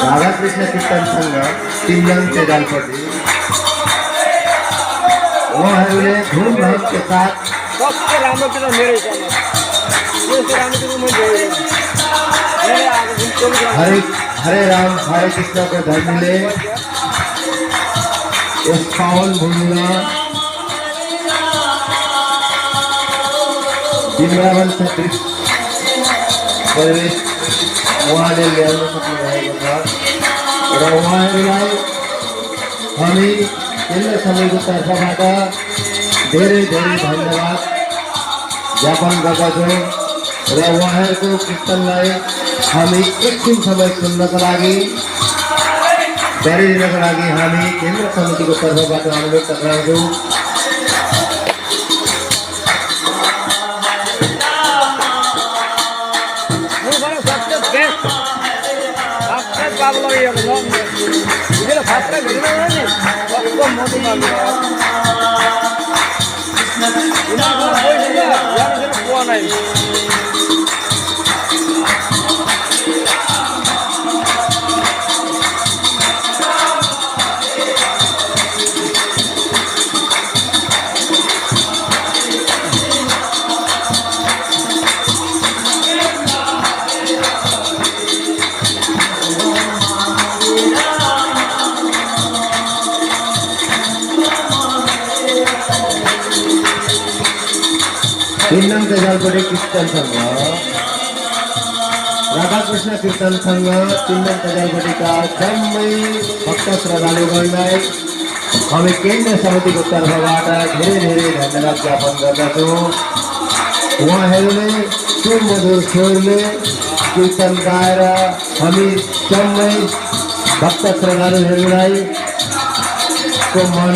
राधाकृष्ण कीर्तन संघ तिमलंग तेजालपट्टी उहाँहरूले धुमधाम के साथ हरे हरे राम हरे कृष्ण को धर्मले इस पावन भूमिमा वृन्दावन सदृश परिवेश उहाँले ल्याउन सक्नुभएको छ र उहाँहरूलाई हामी केन्द्र समितिको तर्फबाट धेरै धेरै धन्यवाद ज्ञापन गर्दछौँ र उहाँहरूको कीर्तनलाई हामी एकछिन समय सुन्नको लागि गरिदिनको लागि हामी केन्द्र समितिको तर्फबाट अनुरोध गराउँछौँ। तिमलंग तेजालपट्टी कीर्तन संघ राधाकृष्ण कीर्तन संघ तिमलंग तेजालपट्टीका जम्मै भक्त श्रद्धालुहरूलाई हामी केन्द्र समितिको तर्फबाट धेरै धेरै धन्यवाद ज्ञापन गर्दछौँ। उहाँहरूले सुमधुर स्वरले कीर्तन गाएर हामी जम्मै भक्त श्रद्धालुहरूलाई को मन